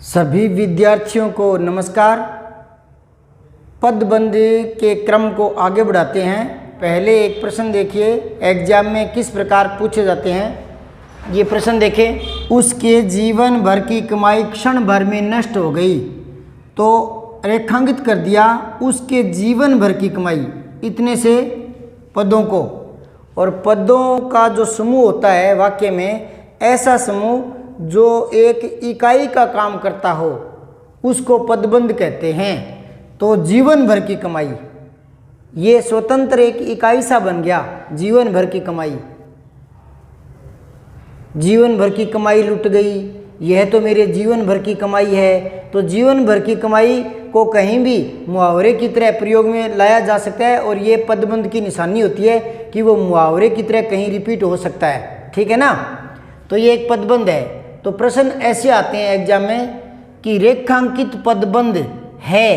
सभी विद्यार्थियों को नमस्कार। पदबंध के क्रम को आगे बढ़ाते हैं। पहले एक प्रश्न देखिए, एग्जाम में किस प्रकार पूछे जाते हैं। ये प्रश्न देखें, उसके जीवन भर की कमाई क्षण भर में नष्ट हो गई। तो रेखांकित कर दिया उसके जीवन भर की कमाई इतने से पदों को, और पदों का जो समूह होता है वाक्य में, ऐसा समूह जो एक इकाई का काम करता हो उसको पदबंध कहते हैं। तो जीवन भर की कमाई, ये स्वतंत्र एक इकाई सा बन गया। जीवन भर की कमाई, जीवन भर की कमाई लुट गई, यह तो मेरे जीवन भर की कमाई है। तो जीवन भर की कमाई को कहीं भी मुहावरे की तरह प्रयोग में लाया जा सकता है, और ये पदबंध की निशानी होती है कि वो मुहावरे की तरह कहीं रिपीट हो सकता है। ठीक है ना। तो ये एक पदबंध है। तो प्रश्न ऐसे आते हैं एग्जाम में कि रेखांकित पदबंध है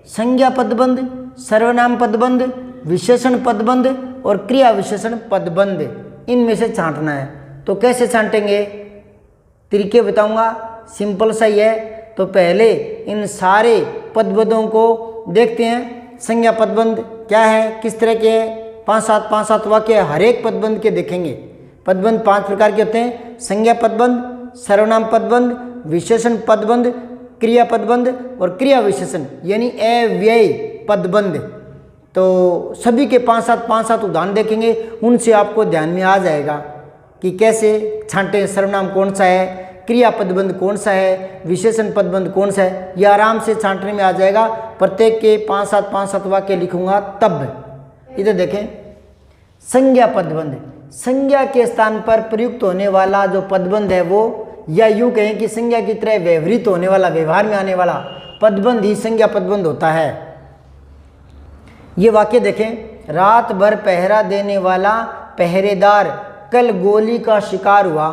संज्ञा पदबंध, सर्वनाम पदबंध, विशेषण पदबंध और क्रिया विशेषण पदबंध। इनमें से छांटना है। तो कैसे छांटेंगे, तरीके बताऊंगा, सिंपल सा ही है। तो पहले इन सारे पदबंधों को देखते हैं। संज्ञा पदबंध क्या है, किस तरह के है, 5-7 वाक्य हर एक पदबंध के देखेंगे। पदबंध 5 प्रकार के होते हैं: संज्ञा पदबंध, सर्वनाम पदबंध, विशेषण पदबंध, क्रिया पदबंध और क्रिया विशेषण यानी अव्यय पदबंध। तो सभी के 5-7 उदाहरण देखेंगे, उनसे आपको ध्यान में आ जाएगा कि कैसे छांटे, सर्वनाम कौन सा है, क्रिया पदबंध कौन सा है, विशेषण पदबंध कौन सा है। यह आराम से छांटने में आ जाएगा। प्रत्येक के 5-7 वाक्य लिखूंगा तब। इधर देखें, संज्ञा पदबंध, संज्ञा के स्थान पर प्रयुक्त होने वाला जो पदबंध है वो, या यूं कहें कि संज्ञा की तरह व्यवहृत होने वाला, व्यवहार में आने वाला पदबंध ही संज्ञा पदबंध होता है। ये वाक्य देखें, रात भर पहरा देने वाला पहरेदार कल गोली का शिकार हुआ।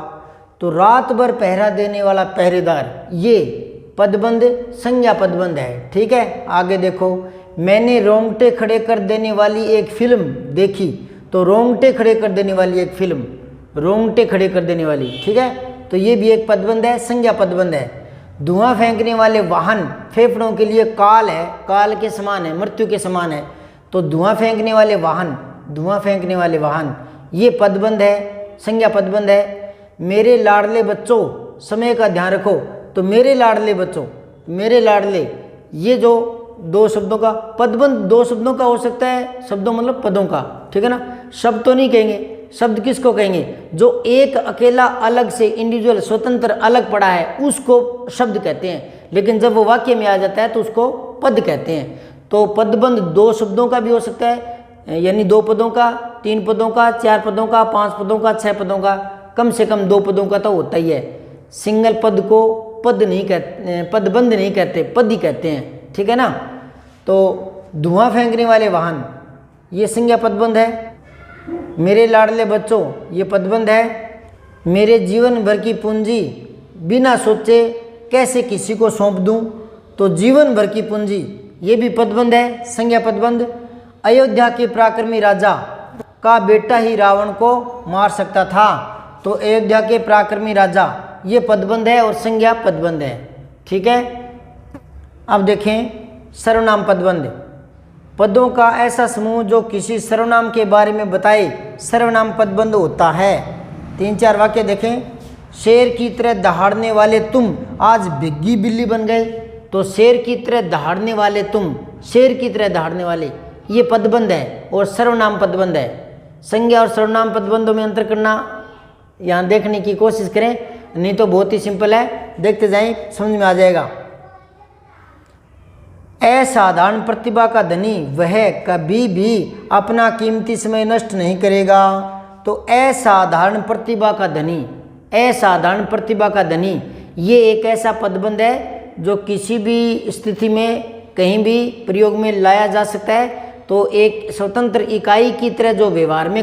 तो रात भर पहरा देने वाला पहरेदार, ये पदबंध संज्ञा पदबंध है। ठीक है। आगे देखो, मैंने रोंगटे खड़े कर देने वाली एक फिल्म देखी। तो रोंगटे खड़े कर देने वाली एक फिल्म, रोंगटे खड़े कर देने वाली। ठीक है। तो ये भी एक पदबंध है, संज्ञा पदबंध है। धुआं फेंकने वाले वाहन फेफड़ों के लिए काल है, काल के समान है, मृत्यु के समान है। तो धुआं फेंकने वाले वाहन, धुआं फेंकने वाले वाहन, ये पदबंध है, संज्ञा पदबंध है। मेरे लाडले बच्चों, समय का ध्यान रखो। तो मेरे लाडले बच्चों, मेरे लाडले, ये जो दो शब्दों का पदबंध, दो शब्दों का हो सकता है। शब्दों मतलब पदों का। ठीक है ना। शब्द तो नहीं कहेंगे। शब्द किसको कहेंगे, जो एक अकेला अलग से इंडिविजुअल स्वतंत्र अलग पड़ा है उसको शब्द कहते हैं। लेकिन जब वो वाक्य में आ जाता है तो उसको पद कहते हैं। तो पदबंध 2 शब्दों का भी हो सकता है, यानी 2 पदों का, 3 पदों का, 4 पदों का, 5 पदों का, 6 पदों का, कम से कम 2 पदों का तो होता ही है। सिंगल पद को पद नहीं कहते, पदबंध नहीं कहते, पद ही कहते हैं। ठीक है ना। तो धुआं फेंकने वाले वाहन, ये संज्ञा पदबंध है। मेरे लाडले बच्चों, ये पदबंध है। मेरे जीवन भर की पूंजी बिना सोचे कैसे किसी को सौंप दूं। तो जीवन भर की पूंजी, ये भी पदबंध है, संज्ञा पदबंध। अयोध्या के पराक्रमी राजा का बेटा ही रावण को मार सकता था। तो अयोध्या के पराक्रमी राजा, ये पदबंध है और संज्ञा पदबंध है। ठीक है। अब देखें सर्वनाम पदबंध, पदों का ऐसा समूह जो किसी सर्वनाम के बारे में बताए, सर्वनाम पदबंध होता है। 3-4 वाक्य देखें। शेर की तरह दहाड़ने वाले तुम आज भिग्गी बिल्ली बन गए। तो शेर की तरह दहाड़ने वाले तुम, शेर की तरह दहाड़ने वाले, ये पदबंध है और सर्वनाम पदबंध है। संज्ञा और सर्वनाम पदबंधों में अंतर करना यहाँ देखने की कोशिश करें, नहीं तो बहुत ही सिंपल है, देखते जाएं, समझ में आ जाएगा। असाधारण प्रतिभा का धनी वह कभी भी अपना कीमती समय नष्ट नहीं करेगा। तो असाधारण प्रतिभा का धनी, असाधारण प्रतिभा का धनी, ये एक ऐसा पदबंध है जो किसी भी स्थिति में कहीं भी प्रयोग में लाया जा सकता है। तो एक स्वतंत्र इकाई की तरह जो व्यवहार में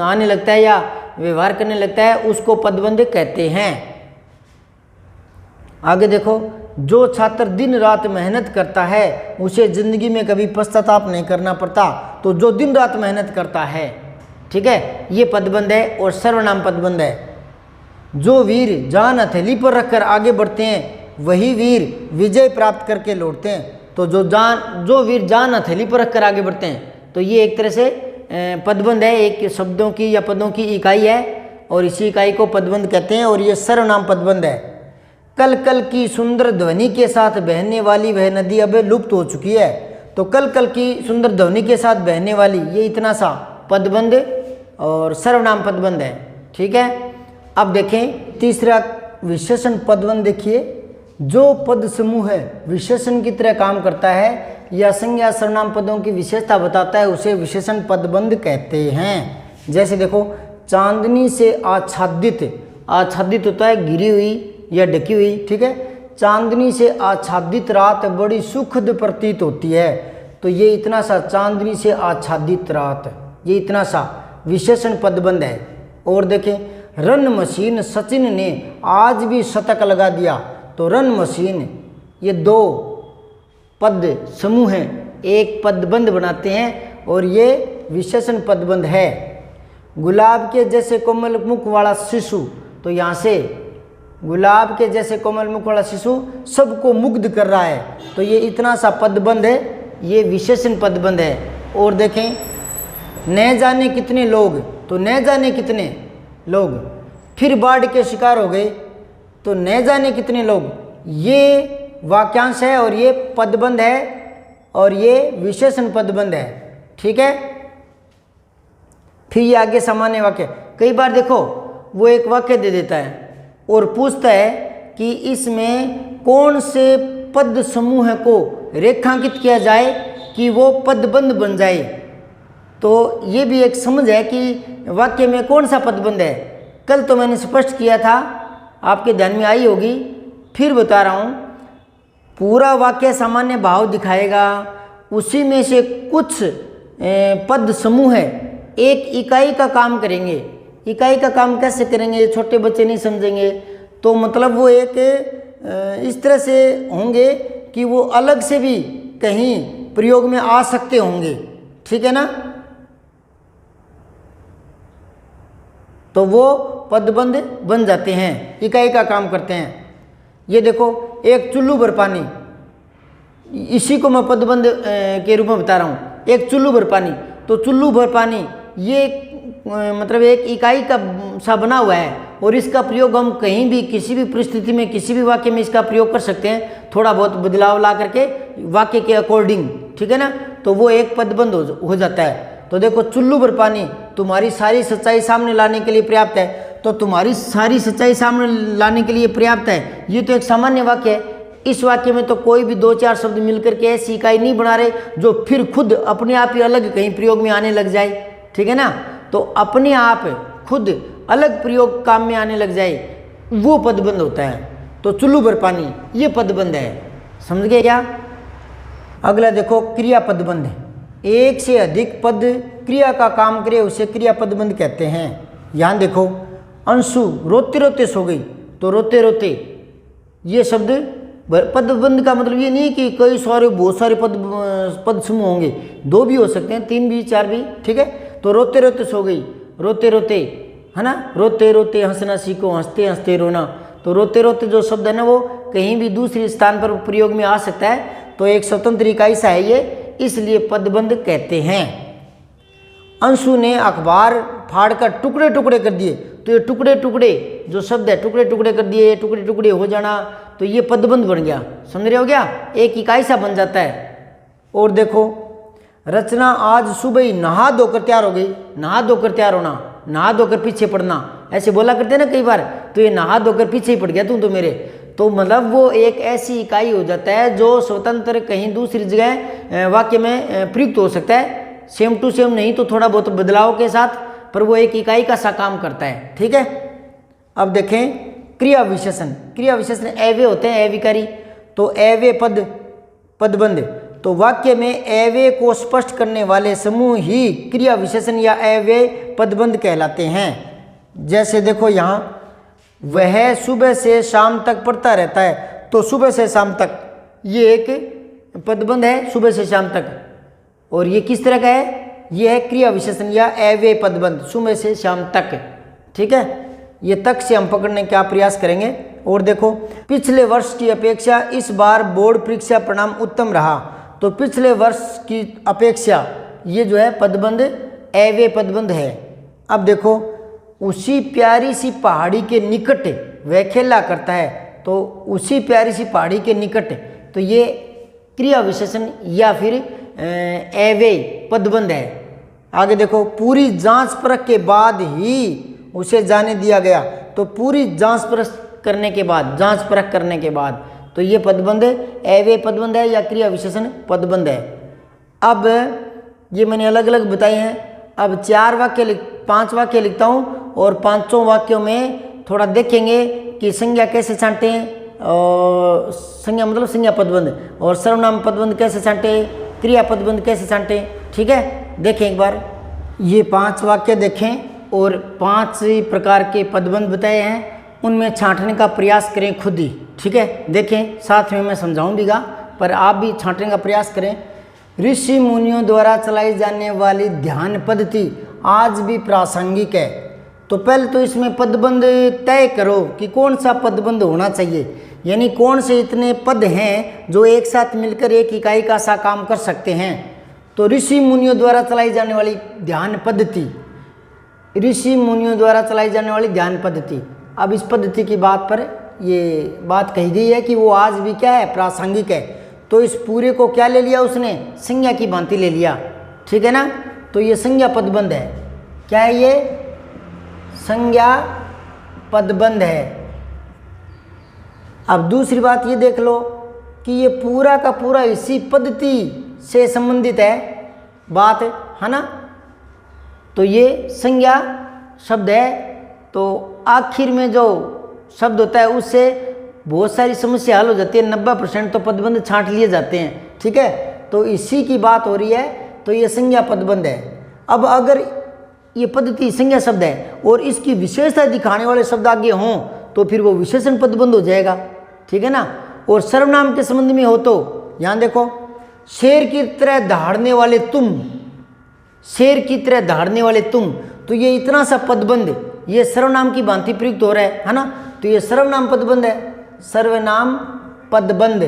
आने लगता है या व्यवहार करने लगता है उसको पदबंध कहते हैं। आगे देखो, जो छात्र दिन रात मेहनत करता है उसे जिंदगी में कभी पश्चाताप नहीं करना पड़ता। तो जो दिन रात मेहनत करता है, ठीक है, ये पदबंध है और सर्वनाम पदबंध है। जो वीर जान हथेली पर रखकर आगे बढ़ते हैं वही वीर विजय प्राप्त करके लौटते हैं। तो जो वीर जान हथेली पर रखकर आगे बढ़ते हैं। तो ये एक तरह से पदबंध है, एक शब्दों की या पदों की इकाई है और इसी इकाई को पदबंध कहते हैं और ये सर्वनाम पदबंध है। कल कल की सुंदर ध्वनि के साथ बहने वाली वह नदी अब लुप्त हो चुकी है। तो कल कल की सुंदर ध्वनि के साथ बहने वाली, ये इतना सा पदबंध और सर्वनाम पदबंध है। ठीक है, अब देखें तीसरा विशेषण पदबंध। देखिए, जो पद समूह है विशेषण की तरह काम करता है या संज्ञा सर्वनाम पदों की विशेषता बताता है, उसे विशेषण पदबंध कहते हैं। जैसे देखो, चांदनी से आच्छादित, आच्छादित होता है घिरी हुई या ढकी हुई। ठीक है, चांदनी से आच्छादित रात बड़ी सुखद प्रतीत होती है। तो ये इतना सा चांदनी से आच्छादित रात, ये इतना सा विशेषण पदबंध है। और देखें, रन मशीन सचिन ने आज भी शतक लगा दिया। तो रन मशीन, ये दो पद समूह हैं, एक पदबंध बनाते हैं और ये विशेषण पदबंध है। गुलाब के जैसे कोमल मुख वाला शिशु, तो यहाँ से गुलाब के जैसे कोमल मुख वाला शिशु सबको मुग्ध कर रहा है। तो ये इतना सा पदबंध है, ये विशेषण पदबंध है। और देखें, न जाने कितने लोग, तो न जाने कितने लोग फिर बाढ़ के शिकार हो गए। तो न जाने कितने लोग, ये वाक्यांश है और ये पदबंध है और ये विशेषण पदबंध है। ठीक है, फिर ये आगे सामान्य वाक्य। कई बार देखो, वो एक वाक्य दे देता है और पूछता है कि इसमें कौन से पद समूह को रेखांकित किया जाए कि वो पदबंध बन जाए। तो ये भी एक समझ है कि वाक्य में कौन सा पदबंध है। कल तो मैंने स्पष्ट किया था, आपके ध्यान में आई होगी, फिर बता रहा हूँ। पूरा वाक्य सामान्य भाव दिखाएगा, उसी में से कुछ पद समूह है एक इकाई का काम करेंगे। इकाई का काम कैसे करेंगे, छोटे बच्चे नहीं समझेंगे। तो मतलब वो एक इस तरह से होंगे कि वो अलग से भी कहीं प्रयोग में आ सकते होंगे। ठीक है ना, तो वो पदबंध बन जाते हैं, इकाई का काम करते हैं। ये देखो, एक चुल्लू भर पानी, इसी को मैं पदबंध के रूप में बता रहा हूँ। एक चुल्लू भर पानी, तो चुल्लू भर पानी ये मतलब एक इकाई का सा बना हुआ है और इसका प्रयोग हम कहीं भी किसी भी परिस्थिति में किसी भी वाक्य में इसका प्रयोग कर सकते हैं, थोड़ा बहुत बदलाव ला करके वाक्य के अकॉर्डिंग। ठीक है ना, तो वो एक पदबंध हो जाता है। तो देखो, चुल्लू भर पानी तुम्हारी सारी सच्चाई सामने लाने के लिए पर्याप्त है। तो तुम्हारी सारी सच्चाई सामने लाने के लिए पर्याप्त है, ये तो एक सामान्य वाक्य है। इस वाक्य में तो कोई भी दो चार शब्द मिलकर के ऐसी इकाई नहीं बना रहे जो फिर खुद अपने आप ही अलग कहीं प्रयोग में आने लग जाए। ठीक है ना, तो अपने आप खुद अलग प्रयोग काम में आने लग जाए, वो पदबंध होता है। तो चुल्लू भर पानी ये पदबंध है, समझ गए क्या। अगला देखो, क्रिया पदबंध। एक से अधिक पद क्रिया का काम करे उसे क्रिया पदबंध कहते हैं। यहाँ देखो, अंशु रोते रोते सो गई, तो रोते रोते ये शब्द पदबंध का मतलब ये नहीं कि कई सारे बहुत सारे पद समूह होंगे, दो भी हो सकते हैं, तीन भी, चार भी। ठीक है, तो रोते रोते सो गई, रोते रोते, है ना, रोते रोते हंसना सीखो, हंसते हंसते रोना। तो रोते रोते जो शब्द है ना, वो कहीं भी दूसरे स्थान पर प्रयोग में आ सकता है। तो एक स्वतंत्र इकाई सा है ये, इसलिए पदबंध कहते हैं। अंशु ने अखबार फाड़कर टुकड़े टुकड़े कर दिए, तो ये टुकड़े टुकड़े जो शब्द है, टुकड़े टुकड़े कर दिए, टुकड़े टुकड़े हो जाना, तो ये पदबंध बन गया। समझ रहे हो क्या, एक इकाई सा बन जाता है। और देखो, रचना आज सुबह ही नहा धोकर तैयार हो गई। नहा धोकर तैयार होना, नहा धोकर पीछे पड़ना, ऐसे बोला करते हैं ना कई बार। तो ये नहा धोकर पीछे ही पड़ गया तुम तो मेरे। तो मतलब वो एक ऐसी इकाई हो जाता है जो स्वतंत्र कहीं दूसरी जगह वाक्य में प्रयुक्त हो सकता है, सेम टू सेम नहीं तो थोड़ा बहुत बदलाव के साथ, पर वो एक इकाई का सा काम करता है। ठीक है, अब देखें क्रिया विशेषण। क्रिया विशेषण एवे होते हैं, अविकारी। तो एवे पदबंध, तो वाक्य में एवे को स्पष्ट करने वाले समूह ही क्रिया विशेषण या एवे पदबंध कहलाते हैं। जैसे देखो, यहाँ वह सुबह से शाम तक पढ़ता रहता है, तो सुबह से शाम तक ये एक पदबंध है, सुबह से शाम तक। और ये किस तरह का है, ये है क्रिया विशेषण या एवे पदबंध, सुबह से शाम तक। ठीक है, ये तक से हम पकड़ने का प्रयास करेंगे। और देखो, पिछले वर्ष की अपेक्षा इस बार बोर्ड परीक्षा परिणाम उत्तम रहा। तो पिछले वर्ष की अपेक्षा ये जो है पदबंध एवे पदबंध है। अब देखो, उसी प्यारी सी पहाड़ी के निकट वह खेला करता है, तो उसी प्यारी सी पहाड़ी के निकट, तो ये क्रिया विशेषण या फिर एवे पदबंध है। आगे देखो, पूरी जांच परख के बाद ही उसे जाने दिया गया। तो पूरी जांच परख करने के बाद, जांच परख करने के बाद, तो ये पदबंध एवे पदबंध है या क्रिया विशेषण पदबंध है। अब ये मैंने अलग अलग बताए हैं। अब 5 वाक्य लिखता हूँ और 5 वाक्यों में थोड़ा देखेंगे कि संज्ञा कैसे छांटे, और संज्ञा मतलब संज्ञा पदबंध, और सर्वनाम पदबंध कैसे छांटे, क्रिया पदबंध कैसे छांटे। ठीक है, देखें एक बार। ये 5 वाक्य देखें और 5 प्रकार के पदबंध बताए हैं, उनमें छांटने का प्रयास करें खुद ही। ठीक है, देखें, साथ में मैं समझाऊं भीगा, पर आप भी छांटने का प्रयास करें। ऋषि मुनियों द्वारा चलाई जाने वाली ध्यान पद्धति आज भी प्रासंगिक है। तो पहले तो इसमें पदबंध तय करो कि कौन सा पदबंध होना चाहिए, यानी कौन से इतने पद हैं जो एक साथ मिलकर एक इकाई का सा काम कर सकते हैं। तो ऋषि मुनियों द्वारा चलाई जाने वाली ध्यान पद्धति, ऋषि मुनियों द्वारा चलाई जाने वाली ध्यान पद्धति। अब इस पद्धति की बात पर ये बात कही गई है कि वो आज भी क्या है, प्रासंगिक है। तो इस पूरे को क्या ले लिया उसने, संज्ञा की भांति ले लिया। ठीक है ना, तो ये संज्ञा पदबंध है। क्या है ये, संज्ञा पदबंध है। अब दूसरी बात ये देख लो कि ये पूरा का पूरा इसी पद्धति से संबंधित है बात, है ना। तो ये संज्ञा शब्द है, तो आखिर में जो शब्द होता है उससे बहुत सारी समस्या हल हो जाती है। 90% तो पदबंध छांट लिए जाते हैं। ठीक है, तो इसी की बात हो रही है, तो ये संज्ञा पदबंध है। अब अगर ये पद्धति संज्ञा शब्द है और इसकी विशेषता दिखाने वाले शब्द आगे हों तो फिर वो विशेषण पदबंध हो जाएगा। ठीक है ना। और सर्वनाम के संबंध में हो तो यहाँ देखो, शेर की तरह दहाड़ने वाले तुम, शेर की तरह दहाड़ने वाले तुम, तो ये इतना सा पदबंध ये सर्वनाम की भांति प्रयुक्त हो रहा है ना। तो ये सर्वनाम पदबंध है, सर्वनाम पदबंध।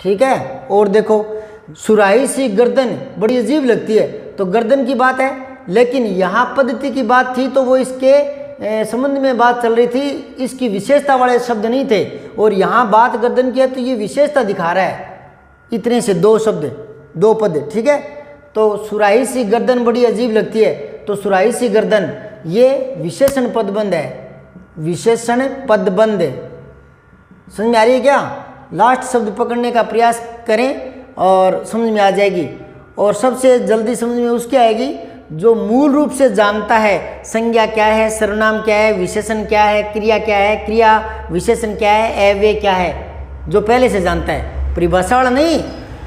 ठीक है। और देखो, सुराही सी गर्दन बड़ी अजीब लगती है, तो गर्दन की बात है, लेकिन यहाँ पद्धति की बात थी तो वो इसके संबंध में बात चल रही थी, इसकी विशेषता वाले शब्द नहीं थे। और यहाँ बात गर्दन की है तो ये विशेषता दिखा रहा है, इतने से 2 शब्द 2 पद। ठीक है, तो सुराही सी गर्दन बड़ी अजीब लगती है, तो सुराही सी गर्दन ये विशेषण पदबंध है, विशेषण पदबंध। समझ में आ रही है क्या। लास्ट शब्द पकड़ने का प्रयास करें और समझ में आ जाएगी। और सबसे जल्दी समझ में उसकी आएगी जो मूल रूप से जानता है संज्ञा क्या है, सर्वनाम क्या है, विशेषण क्या है, क्रिया क्या है, क्रिया विशेषण क्या है, एवे क्या है, जो पहले से जानता है। परिभाषा वाला नहीं,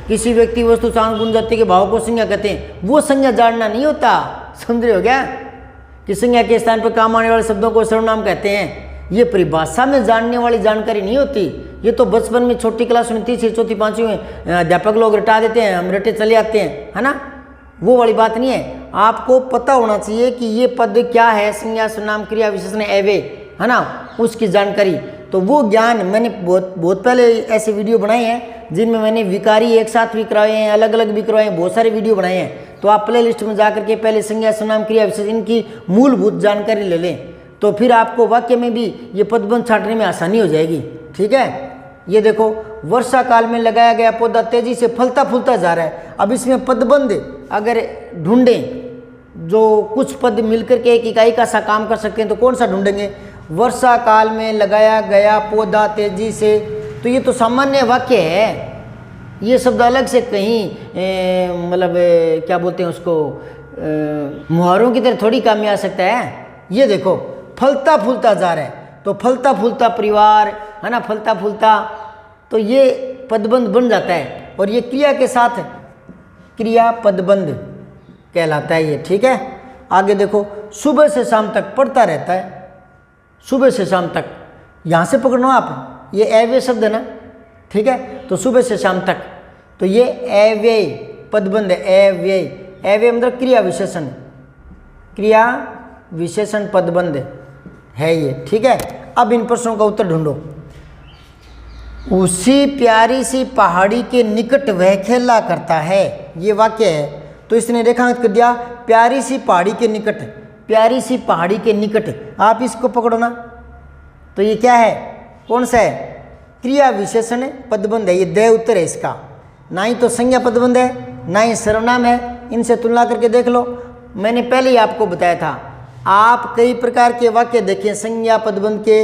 किसी व्यक्ति वस्तु सांग गुण जाति के भाव को संज्ञा कहते हैं, वो संज्ञा जानना नहीं होता। समझ रहे हो क्या, कि संज्ञा के स्थान पर काम आने वाले शब्दों को सर्वनाम कहते हैं। ये परिभाषा में जानने वाली जानकारी नहीं होती। ये तो बचपन में छोटी क्लास में 3री 4ठी 5वीं में अध्यापक लोग रटा देते हैं, हम रटे चले आते हैं, है ना। वो वाली बात नहीं है। आपको पता होना चाहिए कि ये पद क्या है, संज्ञा सर्वनाम क्रिया विशेषण एवे, है ना, उसकी जानकारी। तो वो ज्ञान मैंने बहुत पहले ऐसे वीडियो बनाए हैं जिनमें मैंने विकारी एक साथ भी कराए हैं, अलग अलग भी करवाए हैं, बहुत सारे वीडियो बनाए हैं। तो आप प्ले लिस्ट में जा करके पहले संज्ञा सर्वनाम क्रिया विशेषण की मूलभूत जानकारी ले लें, तो फिर आपको वाक्य में भी ये पदबंध छांटने में आसानी हो जाएगी। ठीक है। ये देखो, वर्षा काल में लगाया गया पौधा तेजी से फलता फूलता जा रहा है। अब इसमें पदबंध अगर ढूंढें जो कुछ पद मिलकर के एक इकाई का सा काम कर सकते हैं, तो कौन सा ढूंढेंगे। वर्षा काल में लगाया गया पौधा तेजी से, तो ये तो सामान्य वाक्य है। ये शब्द अलग से कहीं मतलब क्या बोलते हैं उसको, मुहावरों की तरह थोड़ी काम में आ सकता है। ये देखो, फलता फूलता जा रहा है, तो फलता फूलता परिवार, है ना, फलता फूलता, तो ये पदबंध बन जाता है। और ये क्रिया के साथ क्रिया पदबंध कहलाता है ये। ठीक है। आगे देखो, सुबह से शाम तक पढ़ता रहता है, सुबह से शाम तक, यहाँ से पकड़ना आप, ये एवे शब्द है ना। ठीक है, तो सुबह से शाम तक, तो ये एवे पदबंध है। एवे, एवे मतलब क्रिया विशेषण, क्रिया विशेषण पदबंध है ये, ठीक है। अब इन प्रश्नों का उत्तर ढूंढो। उसी प्यारी सी पहाड़ी के निकट वह खेला करता है, ये वाक्य है। तो इसने रेखांकित कर दिया प्यारी सी पहाड़ी के निकट, प्यारी सी पहाड़ी के निकट। आप इसको पकड़ो ना, तो ये क्या है, कौन सा है, क्रिया विशेषण पदबंध है, ये दे उत्तर है इसका। ना ही तो संज्ञा पदबंध है, ना ही सर्वनाम है, इनसे तुलना करके देख लो। मैंने पहले ही आपको बताया था, आप कई प्रकार के वाक्य देखें, संज्ञा पदबंध के,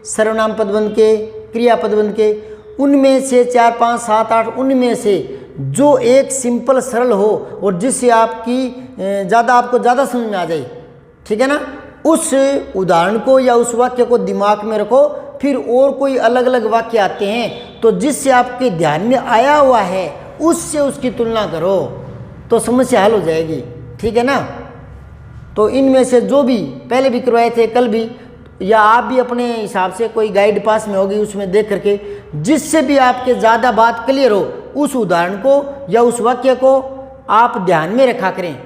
सर्वनाम पदबंध के, क्रिया पदबंध के, उनमें से 4, 5, 7, 8 उनमें से जो एक सिंपल सरल हो और जिससे आपकी आपको ज़्यादा समझ में आ जाए, ठीक है ना, उस उदाहरण को या उस वाक्य को दिमाग में रखो। फिर और कोई अलग अलग वाक्य आते हैं तो जिससे आपके ध्यान में आया हुआ है उससे उसकी तुलना करो तो समस्या हल हो जाएगी, ठीक है ना। तो इनमें से जो भी पहले भी करवाए थे, कल भी, या आप भी अपने हिसाब से कोई गाइड पास में होगी उसमें देख करके जिससे भी आपके ज़्यादा बात क्लियर हो, उस उदाहरण को या उस वाक्य को आप ध्यान में रखा करें,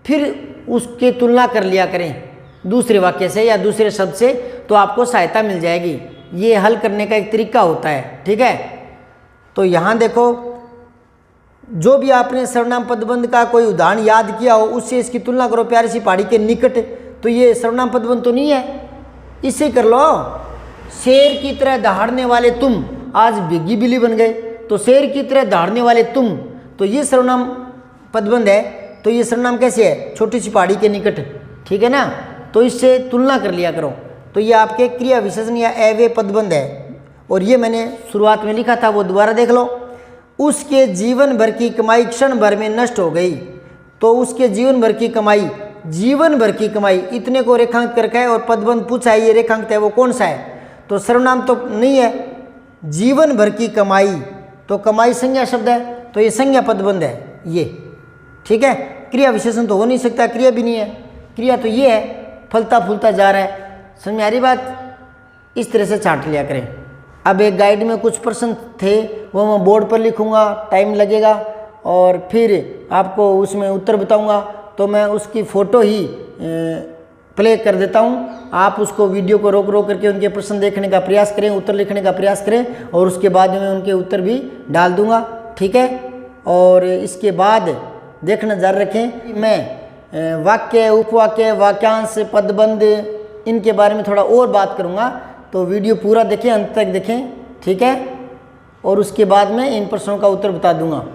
फिर उसकी तुलना कर लिया करें दूसरे वाक्य से या दूसरे शब्द से, तो आपको सहायता मिल जाएगी। ये हल करने का एक तरीका होता है, ठीक है। तो यहाँ देखो, जो भी आपने सर्वनाम पदबंध का कोई उदाहरण याद किया हो उससे इसकी तुलना करो। प्यारी सी पहाड़ी के निकट, तो ये सर्वनाम पदबंध तो नहीं है, इससे कर लो। शेर की तरह दहाड़ने वाले तुम आज बिग्गी बिल्ली बन गए, तो शेर की तरह दहाड़ने वाले तुम, तो ये सर्वनाम पदबंध है। तो ये सर्वनाम कैसे है, छोटी सी पहाड़ी के निकट, ठीक है ना। तो इससे तुलना कर लिया करो। तो ये आपके क्रिया विशेषण या अव्यय पदबंध है। और ये मैंने शुरुआत में लिखा था, वो दोबारा देख लो। उसके जीवन भर की कमाई क्षण भर में नष्ट हो गई, तो उसके जीवन भर की कमाई, जीवन भर की कमाई इतने को रेखांकित करके है और पदबंध पूछा है, ये रेखांकित है वो कौन सा है, तो सर्वनाम तो नहीं है, जीवन भर की कमाई, तो कमाई संज्ञा शब्द है, तो ये संज्ञा पदबंध है ये, ठीक है। क्रिया विशेषण तो हो नहीं सकता, क्रिया भी नहीं है, क्रिया तो ये है, फलता फूलता जा रहा है। समझ में आ रही बात, इस तरह से छांट लिया करें। अब एक गाइड में कुछ प्रश्न थे वो मैं बोर्ड पर लिखूंगा, टाइम लगेगा, और फिर आपको उसमें उत्तर बताऊंगा। तो मैं उसकी फ़ोटो ही प्ले कर देता हूं, आप उसको वीडियो को रोक रोक करके उनके प्रश्न देखने का प्रयास करें, उत्तर लिखने का प्रयास करें, और उसके बाद में उनके उत्तर भी डाल दूंगा, ठीक है। और इसके बाद देखना जारी रखें। मैं वाक्य, उपवाक्य, वाक्यांश, पदबंध इनके बारे में थोड़ा और बात करूंगा, तो वीडियो पूरा देखें, अंत तक देखें, ठीक है। और उसके बाद में इन प्रश्नों का उत्तर बता दूंगा।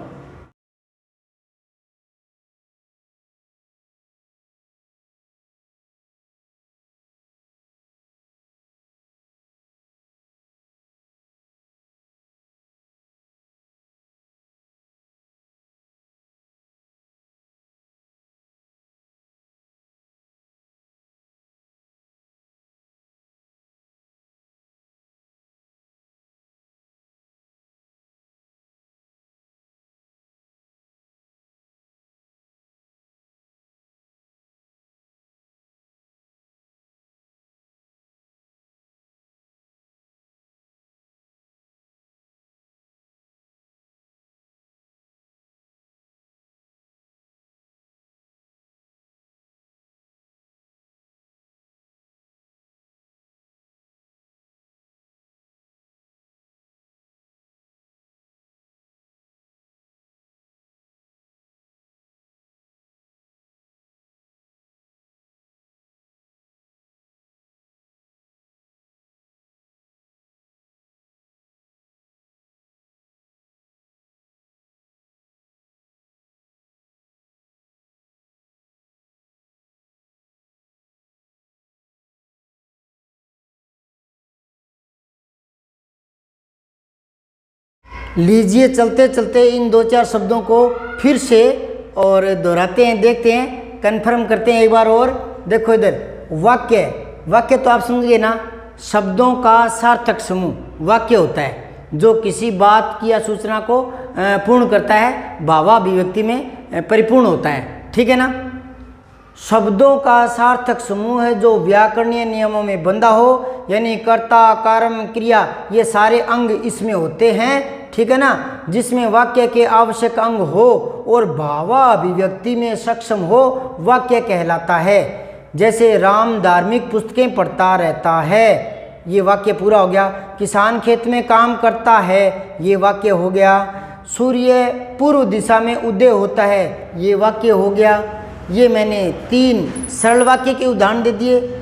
लीजिए, चलते चलते इन 2-4 शब्दों को फिर से और दोहराते हैं, देखते हैं, कंफर्म करते हैं एक बार और। देखो इधर, वाक्य, वाक्य तो आप समझिए ना, शब्दों का सार्थक समूह वाक्य होता है जो किसी बात की या सूचना को पूर्ण करता है, भावाभिव्यक्ति में परिपूर्ण होता है, ठीक है ना। शब्दों का सार्थक समूह है जो व्याकरणीय नियमों में बंधा हो, यानी कर्ता, कर्म, क्रिया, ये सारे अंग इसमें होते हैं, ठीक है ना। जिसमें वाक्य के आवश्यक अंग हो और भावाभिव्यक्ति में सक्षम हो, वाक्य कहलाता है। जैसे राम धार्मिक पुस्तकें पढ़ता रहता है, ये वाक्य पूरा हो गया। किसान खेत में काम करता है, ये वाक्य हो गया। सूर्य पूर्व दिशा में उदय होता है, ये वाक्य हो गया। ये मैंने 3 सरल वाक्य के उदाहरण दे दिए।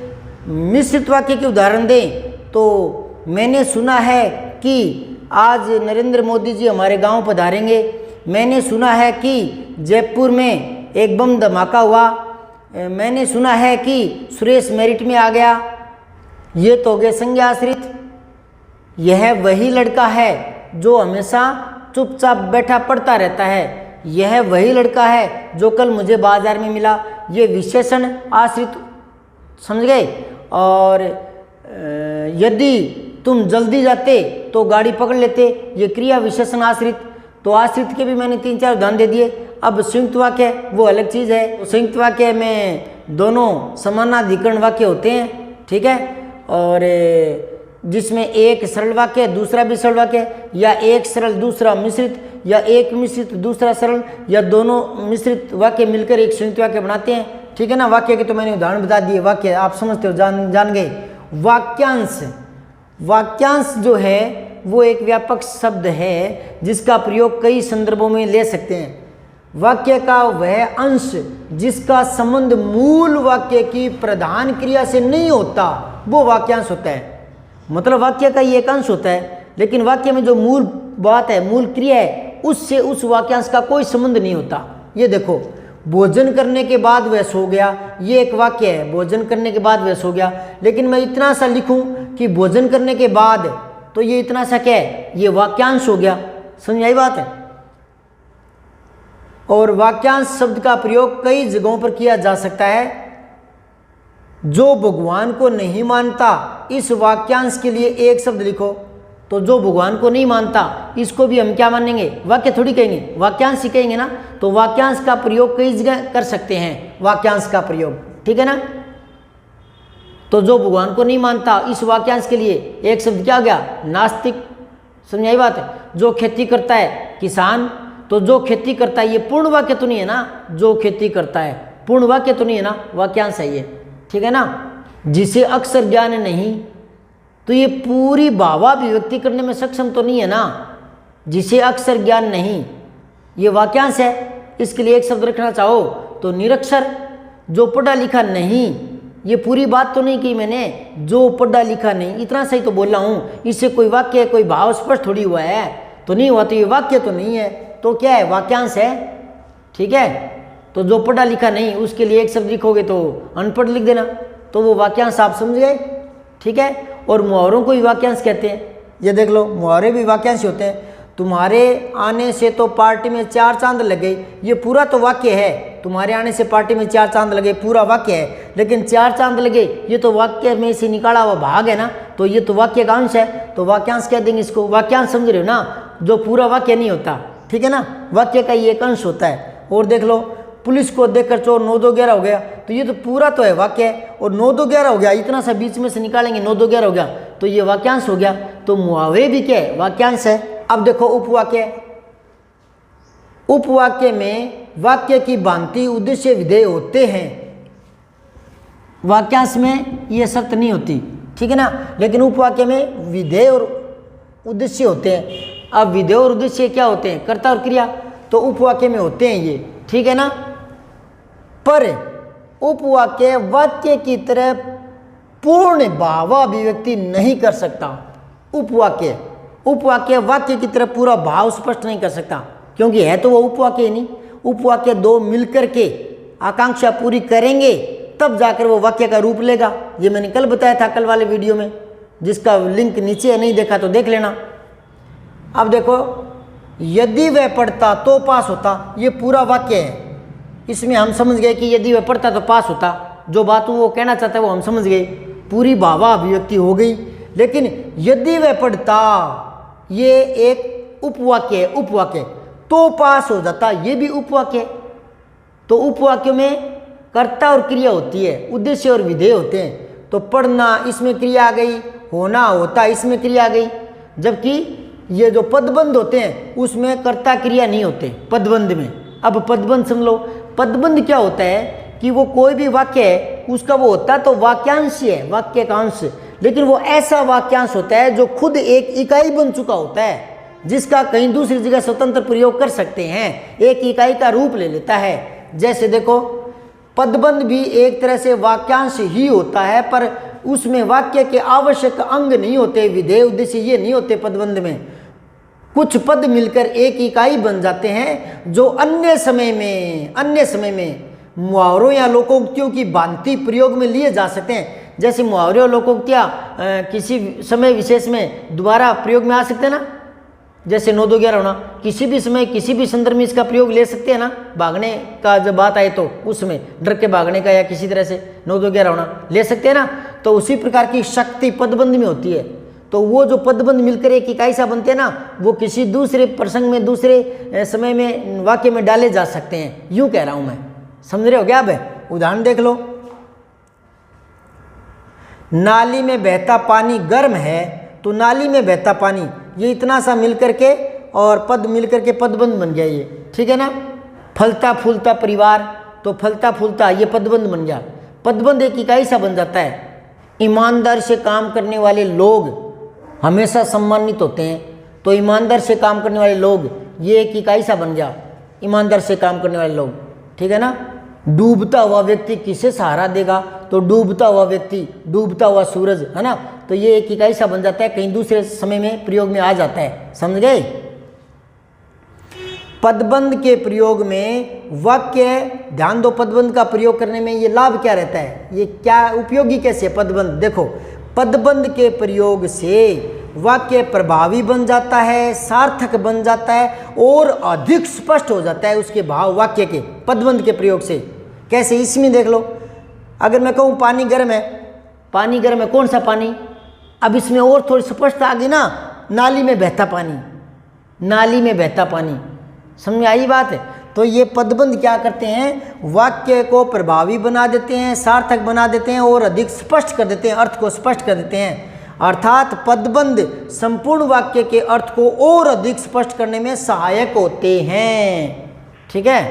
मिश्रित वाक्य के उदाहरण दें तो मैंने सुना है कि आज नरेंद्र मोदी जी हमारे गांव पधारेंगे। मैंने सुना है कि जयपुर में एक बम धमाका हुआ। मैंने सुना है कि सुरेश मेरिट में आ गया। ये तो हो गए संज्ञा आश्रित। यह वही लड़का है जो हमेशा चुपचाप बैठा पढ़ता रहता है। यह वही लड़का है जो कल मुझे बाजार में मिला। ये विशेषण आश्रित, समझ गए। और यदि तुम जल्दी जाते तो गाड़ी पकड़ लेते, ये क्रिया विशेषण आश्रित। तो आश्रित के भी मैंने 3-4 उदाहरण दे दिए। अब संयुक्त वाक्य वो अलग चीज़ है। तो संयुक्त वाक्य में दोनों समानाधिकरण वाक्य होते हैं, ठीक है। और जिसमें एक सरल वाक्य दूसरा भी सरल वाक्य, या एक सरल दूसरा मिश्रित, या एक मिश्रित दूसरा सरल, या दोनों मिश्रित वाक्य मिलकर एक संयुक्त वाक्य बनाते हैं, ठीक है ना। वाक्य के तो मैंने उदाहरण बता दिए, वाक्य आप समझते हो, जान गए। वाक्यांश, वाक्यांश जो है वो एक व्यापक शब्द है जिसका प्रयोग कई संदर्भों में ले सकते हैं। वाक्य का वह अंश जिसका संबंध मूल वाक्य की प्रधान क्रिया से नहीं होता वो वाक्यांश होता है। मतलब वाक्य का ये एक अंश होता है, लेकिन वाक्य में जो मूल बात है, मूल क्रिया है, उससे उस वाक्यांश का कोई संबंध नहीं होता। ये देखो, भोजन करने के बाद वह सो गया, ये एक वाक्य है। भोजन करने के बाद वह सो गया, लेकिन मैं इतना सा लिखूं कि भोजन करने के बाद, तो ये इतना सा क्या है, ये वाक्यांश हो गया। समझ आई बात है। और वाक्यांश शब्द का प्रयोग कई जगहों पर किया जा सकता है। जो भगवान को नहीं मानता, इस वाक्यांश के लिए एक शब्द लिखो। तो जो भगवान को नहीं मानता, इसको भी हम क्या मानेंगे, वाक्य थोड़ी कहेंगे, वाक्यांश ही कहेंगे ना। तो वाक्यांश का प्रयोग कई जगह कर सकते हैं, वाक्यांश का प्रयोग, ठीक है ना। तो जो भगवान को नहीं मानता, इस वाक्यांश के लिए एक शब्द क्या हो गया, नास्तिक। समझाई बात है। जो खेती करता है, किसान। तो जो खेती करता है, ये पूर्ण वाक्य तो नहीं है ना, जो खेती करता है पूर्ण वाक्य तो नहीं है ना, वाक्यांश है ये, ठीक है ना। जिसे अक्षर ज्ञान नहीं, तो ये पूरी भावाभिव्यक्ति करने में सक्षम तो नहीं है ना। जिसे अक्षर ज्ञान नहीं, ये वाक्यांश है। इसके लिए एक शब्द रखना चाहो तो निरक्षर। जो पढ़ा लिखा नहीं, ये पूरी बात तो नहीं की मैंने, जो पढ़ा लिखा नहीं, इतना सही तो बोल रहा हूँ। इससे कोई वाक्य, कोई भाव स्पष्ट थोड़ी हुआ है, तो नहीं हुआ, तो ये वाक्य तो नहीं है, तो क्या है, वाक्यांश है, ठीक है। तो जो पढ़ा लिखा नहीं, उसके लिए एक शब्द लिखोगे तो अनपढ़ लिख देना, तो वो वाक्यांश आप समझ गए, ठीक है। और मुहावरों को भी वाक्यांश कहते हैं। ये देख लो, मुहावरे भी वाक्यांश होते हैं। तुम्हारे आने से तो पार्टी में 4 चांद लग गए, ये पूरा तो वाक्य है। तुम्हारे आने से पार्टी में 4 चांद लगे, पूरा वाक्य है। लेकिन 4 चांद लगे, ये तो वाक्य में से निकाला हुआ भाग है ना, तो ये तो वाक्य का अंश है, तो वाक्यांश कह देंगे इसको। वाक्यांश समझ रहे हो ना, जो पूरा वाक्य नहीं होता, ठीक है ना। वाक्य का ये एक अंश होता है। और देख लो, पुलिस को देखकर चोर 9-2-11 हो गया, तो ये तो पूरा तो है वाक्य है। और 9-2-11 हो गया, इतना सा बीच में से निकालेंगे, 9-2-11 हो गया, तो ये वाक्यांश हो गया। तो मुहावरे भी क्या है, वाक्यांश है। अब देखो उपवाक्य। उपवाक्य में वाक्य की भांति उद्देश्य विधेय होते हैं। वाक्यांश में ये शर्त नहीं होती, ठीक है ना। लेकिन उपवाक्य में विधेय और उद्देश्य होते हैं। अब विधेय और उद्देश्य क्या होते हैं, कर्ता और क्रिया, तो उपवाक्य में होते हैं ये, ठीक है ना। पर उपवाक्य वाक्य की तरह पूर्ण भावाभिव्यक्ति नहीं कर सकता। उपवाक्य वाक्य की तरह पूरा भाव स्पष्ट नहीं कर सकता, क्योंकि है तो वो उपवाक्य ही नहीं। उपवाक्य 2 मिलकर के आकांक्षा पूरी करेंगे, तब जाकर वो वाक्य का रूप लेगा। ये मैंने कल बताया था, कल वाले वीडियो में, जिसका लिंक नीचे नहीं देखा तो देख लेना। अब देखो, यदि वह पढ़ता तो पास होता, ये पूरा वाक्य है। इसमें हम समझ गए कि यदि वह पढ़ता तो पास होता। जो बात वो कहना चाहता है वो हम समझ गए, पूरी भावाभिव्यक्ति हो गई। लेकिन यदि वह पढ़ता, ये एक उपवाक्य है। उपवाक्य तो पास हो जाता, ये भी उपवाक्य। तो उपवाक्य में कर्ता और क्रिया होती है, उद्देश्य और विधेय होते हैं। तो पढ़ना, इसमें क्रिया आ गई, होना होता, इसमें क्रिया आ गई। जबकि ये जो पदबंध होते हैं उसमें कर्ता क्रिया नहीं होते पदबंध में। अब पदबंध समझ लो। पदबंध क्या होता है कि वो कोई भी वाक्य है, उसका वो होता है तो वाक्यांश ही है, वाक्य का अंश। लेकिन वो ऐसा वाक्यांश होता है जो खुद एक इकाई बन चुका होता है, जिसका कहीं दूसरी जगह स्वतंत्र प्रयोग कर सकते हैं, एक इकाई का रूप ले लेता है। जैसे देखो, पदबंध भी एक तरह से वाक्यांश ही होता है, पर उसमें वाक्य के आवश्यक अंग नहीं होते, विधेय उद्देश्य ये नहीं होते। पदबंध में कुछ पद मिलकर एक इकाई बन जाते हैं जो अन्य समय में मुहावरों या लोकोक्तियों की भांति प्रयोग में लिए जा सकते हैं। जैसे मुहावरे और लोकोक्तियाँ किसी समय विशेष में दोबारा प्रयोग में आ सकते हैं ना, जैसे 9 2 11 होना, किसी भी समय किसी भी संदर्भ में इसका प्रयोग ले सकते हैं ना। भागने का जब बात आए तो उसमें डर के भागने का या किसी तरह से 9 2 11 होना ले सकते हैं ना। तो उसी प्रकार की शक्ति पदबंध में होती है। तो वो जो पदबंध मिलकर एक इकाई सा बनते हैं ना, वो किसी दूसरे प्रसंग में दूसरे समय में वाक्य में डाले जा सकते हैं। यूं कह रहा हूं मैं, समझ रहे हो क्या? अब उदाहरण देख लो, नाली में बहता पानी गर्म है, तो नाली में बहता पानी, ये इतना सा मिलकर के और पद मिलकर के पदबंध बन गया ये, ठीक है ना। फलता फूलता परिवार, तो फलता फूलता ये पदबंध बन गया। पदबंध एक इकाई सा बन जाता है। ईमानदार से काम करने वाले लोग हमेशा सम्मानित होते हैं, तो ईमानदार से काम करने वाले लोग ये एक इकाई सा बन गया, ईमानदार से काम करने वाले लोग, ठीक है ना। डूबता हुआ व्यक्ति किसे सहारा देगा, तो डूबता हुआ व्यक्ति, डूबता हुआ सूरज, है ना। तो ये एक इकाई सा बन जाता है, कहीं दूसरे समय में प्रयोग में आ जाता है, समझ गए। पदबंध के प्रयोग में वाक्य, ध्यान दो, पदबंध का प्रयोग करने में ये लाभ क्या रहता है, ये क्या उपयोगी कैसे है पदबंध। देखो, पदबंध के प्रयोग से वाक्य प्रभावी बन जाता है, सार्थक बन जाता है और अधिक स्पष्ट हो जाता है उसके भाव वाक्य के, पदबंध के प्रयोग से। कैसे, इसमें देख लो, अगर मैं कहूँ पानी गर्म है, पानी गर्म है, कौन सा पानी, अब इसमें और थोड़ी स्पष्टता आ गई ना, नाली में बहता पानी, नाली में बहता पानी, समझ में आई बात है। तो ये पदबंध क्या करते हैं, वाक्य को प्रभावी बना देते हैं, सार्थक बना देते हैं और अधिक स्पष्ट कर देते हैं, अर्थ को स्पष्ट कर देते हैं। अर्थात पदबंध संपूर्ण वाक्य के अर्थ को और अधिक स्पष्ट करने में सहायक होते हैं, ठीक है।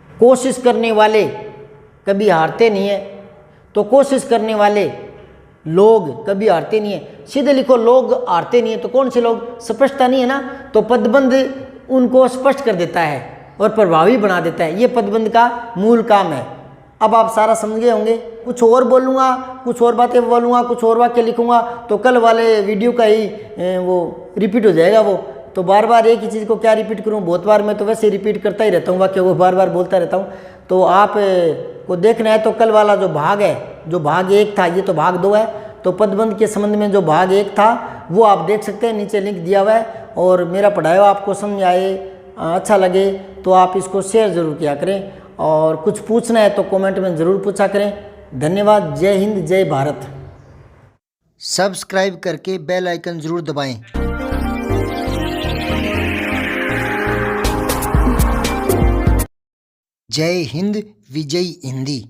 कोशिश करने वाले कभी हारते नहीं है, तो कोशिश करने वाले लोग कभी हारते नहीं है। सीधे लिखो, लोग हारते नहीं है, तो कौन से लोग, स्पष्टता नहीं है ना, तो पदबंध उनको स्पष्ट कर देता है और प्रभावी बना देता है। ये पदबंध का मूल काम है। अब आप सारा समझ गए होंगे। कुछ और बोलूँगा, कुछ और बातें बोलूँगा, कुछ और वाक्य लिखूँगा, तो कल वाले वीडियो का ही वो रिपीट हो जाएगा वो। तो बार बार एक ही चीज़ को क्या रिपीट करूँ, बहुत बार मैं तो वैसे रिपीट करता ही रहता हूँ, वाक्य को बार बार बोलता रहता हूँ। तो आप को देखना है तो कल वाला जो भाग है, जो भाग 1 था, ये तो भाग 2 है, तो पदबंध के संबंध में जो भाग 1 था वो आप देख सकते हैं, नीचे लिंक दिया हुआ है। और मेरा पढ़ाया हुआ आपको समझ आए, अच्छा लगे तो आप इसको शेयर ज़रूर किया करें, और कुछ पूछना है तो कमेंट में ज़रूर पूछा करें। धन्यवाद। जय हिंद, जय भारत। सब्सक्राइब करके बेल आइकन ज़रूर दबाएं। जय हिंद, विजय हिंदी।